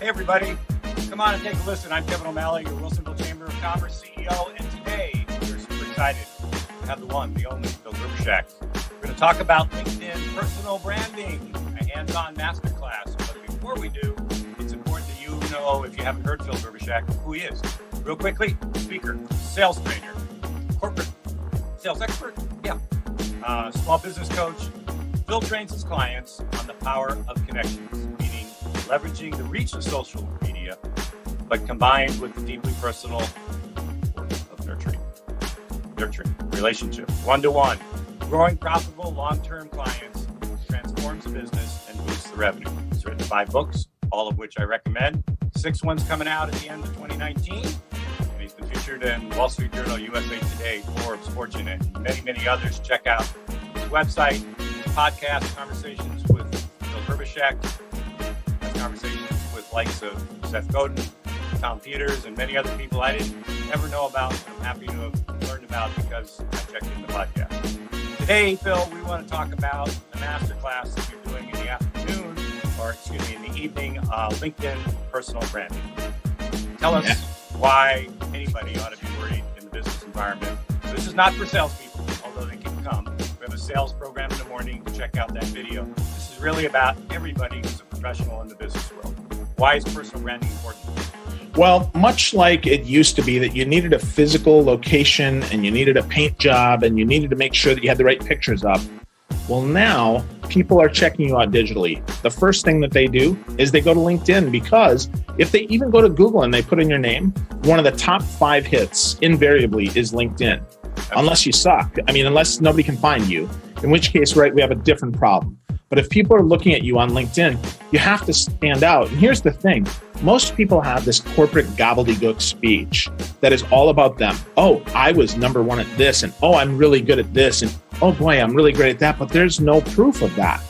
Hey, everybody. Come on and take a listen. I'm Kevin O'Malley, your Wilsonville Chamber of Commerce CEO, and today we're super excited to have the one, the only, Phil Gerbyshak. We're going to talk about LinkedIn personal branding, a hands-on masterclass. But before we do, it's important that you know, if you haven't heard Phil Gerbyshak, who he is. Real quickly, speaker, sales trainer, corporate sales expert, small business coach. Phil trains his clients on the power of connections, meaning leveraging the reach of social media, but combined with the deeply personal work of nurturing relationships, one-to-one, growing profitable long-term clients, transforms the business and boosts the revenue. He's written 5 books, all of which I recommend. 6 ones coming out at the end of 2019. And he's been featured in Wall Street Journal, USA Today, Forbes, Fortune, and many, many others. Check out his website, podcast, Conversations with Phil Gerbyshak. That's conversations with likes of Seth Godin, Tom Peters, and many other people I didn't ever know about, and I'm happy to have learned about because I checked in the podcast. Today, Phil, we want to talk about the masterclass that you're doing in the afternoon, in the evening, LinkedIn personal branding. Tell us why anybody ought to be worried in the business environment. This is not for salespeople, although they can come. We have a sales program in the morning to check out that video. This is really about everybody who's a professional in the business world. Why is personal branding important? Well, much like it used to be that you needed a physical location and you needed a paint job and you needed to make sure that you had the right pictures up. Well, now people are checking you out digitally. The first thing that they do is they go to LinkedIn, because if they even go to Google and they put in your name, one of the top 5 hits invariably is LinkedIn. Unless you suck. Unless nobody can find you, in which case, right, we have a different problem. But if people are looking at you on LinkedIn, you have to stand out. And here's the thing. Most people have this corporate gobbledygook speech that is all about them. Oh, I was number 1 at this, and oh, I'm really good at this, and oh boy, I'm really great at that, but there's no proof of that.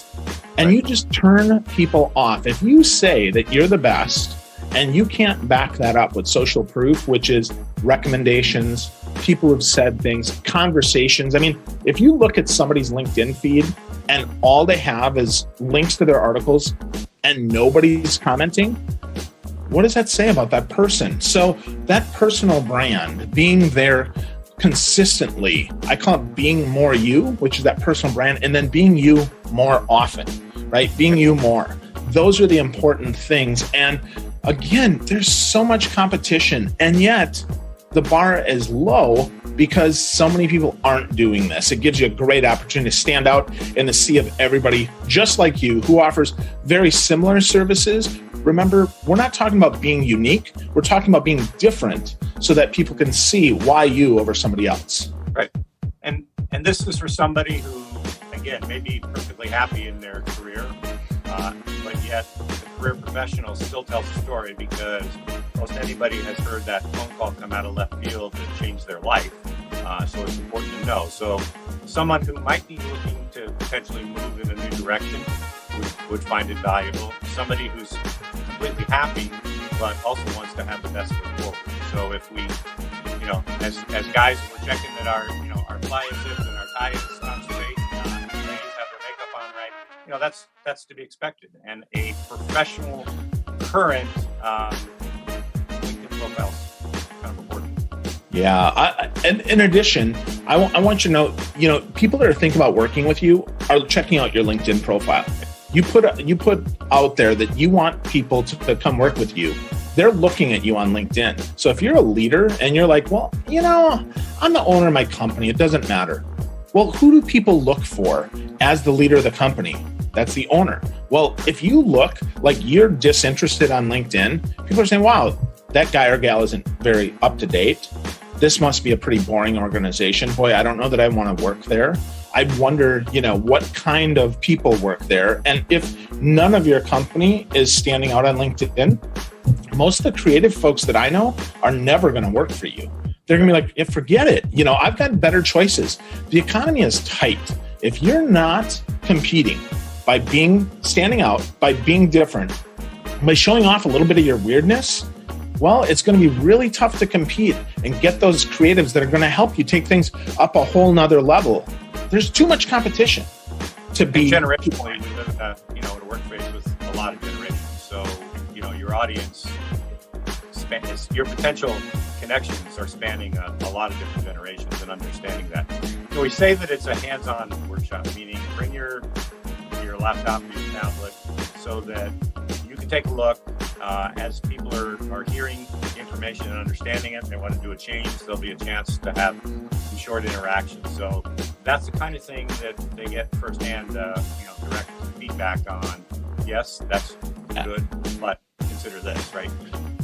And you just turn people off. If you say that you're the best and you can't back that up with social proof, which is recommendations, people who've said things, conversations. If you look at somebody's LinkedIn feed and all they have is links to their articles and nobody's commenting, what does that say about that person? So that personal brand, being there consistently, I call it being more you, which is that personal brand, and then being you more often, right? Being you more. Those are the important things. And again, there's so much competition, and yet the bar is low because so many people aren't doing this. It gives you a great opportunity to stand out in the sea of everybody just like you who offers very similar services. Remember, we're not talking about being unique. We're talking about being different so that people can see why you over somebody else. Right. And this is for somebody who, again, may be perfectly happy in their career, but yet the career professional still tells a story, because most anybody has heard that phone call come out of left field that changed their life. So it's important to know. So someone who might be looking to potentially move in a new direction would find it valuable. Somebody who's completely happy, but also wants to have the best foot forward. So if we, as guys, we're checking that our fly is zipped and our tie is on straight, ladies have their makeup on right, that's to be expected. And a professional, current LinkedIn profile is kind of important. Yeah, and in addition, I want you to know, people that are thinking about working with you are checking out your LinkedIn profile. You put out there that you want people to come work with you. They're looking at you on LinkedIn. So if you're a leader and you're like, well, I'm the owner of my company, it doesn't matter. Well, who do people look for as the leader of the company? That's the owner. Well, if you look like you're disinterested on LinkedIn, people are saying, wow, that guy or gal isn't very up to date. This must be a pretty boring organization. Boy, I don't know that I want to work there. I wonder, what kind of people work there. And if none of your company is standing out on LinkedIn, most of the creative folks that I know are never going to work for you. They're going to be like, yeah, forget it. I've got better choices. The economy is tight. If you're not competing by standing out, by being different, by showing off a little bit of your weirdness, well, it's going to be really tough to compete and get those creatives that are going to help you take things up a whole nother level. There's too much competition to be generationally. We live in a workplace with a lot of generations. So, your audience your potential connections are spanning a lot of different generations, and understanding that. So we say that it's a hands-on workshop, meaning bring your laptop, your tablet, so that you can take a look. As people are hearing the information and understanding it, they want to do a change, there'll be a chance to have some short interactions. So that's the kind of thing that they get firsthand, direct feedback on. Yes, that's good, but consider this, right?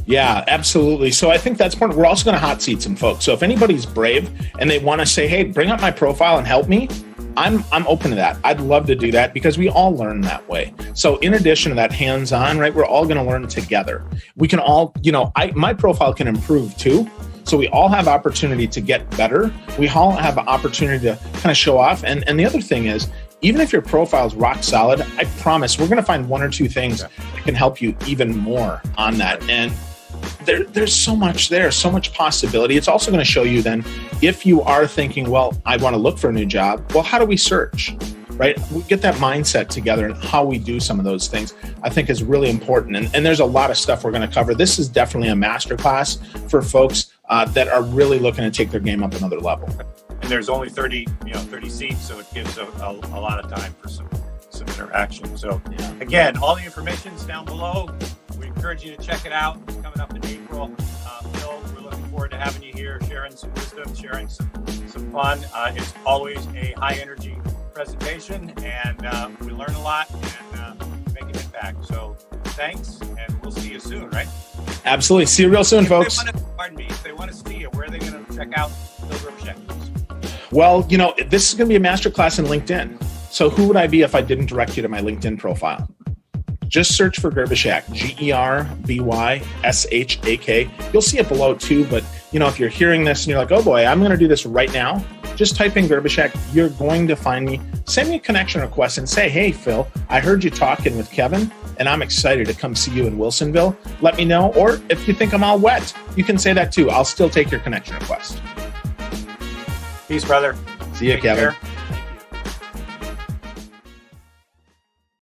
Yeah, absolutely. So I think that's important. We're also going to hot seat some folks. So if anybody's brave and they want to say, hey, bring up my profile and help me, I'm open to that. I'd love to do that because we all learn that way. So in addition to that hands-on, right, we're all going to learn together. We can all, my profile can improve too. So we all have opportunity to get better. We all have an opportunity to kind of show off. And the other thing is, even if your profile is rock solid, I promise we're going to find one or two things that can help you even more on that. And there's so much there, so much possibility. It's also going to show you then, if you are thinking, well, I want to look for a new job, well, how do we search, right? We get that mindset together, and how we do some of those things, I think, is really important. And there's a lot of stuff we're going to cover. This is definitely a masterclass for folks that are really looking to take their game up another level. And there's only 30 seats, so it gives a lot of time for some interaction. So again, all the information's down below. We encourage you to check it out. It's coming up in April. Phil, we're looking forward to having you here, sharing some wisdom, sharing some fun. It's always a high energy presentation, and we learn a lot and make an impact. So thanks, and we'll see you soon, right? Absolutely. See you real soon, folks. If they want to see you, where are they going to check out Phil Gerbyshak? Well, this is going to be a masterclass in LinkedIn. So who would I be if I didn't direct you to my LinkedIn profile? Just search for Gerbyshak, Gerbyshak. You'll see it below too, but if you're hearing this and you're like, oh boy, I'm going to do this right now, just type in Gerbyshak. You're going to find me. Send me a connection request and say, hey, Phil, I heard you talking with Kevin, and I'm excited to come see you in Wilsonville. Let me know. Or if you think I'm all wet, you can say that too. I'll still take your connection request. Peace, brother. See you, Kevin. Care.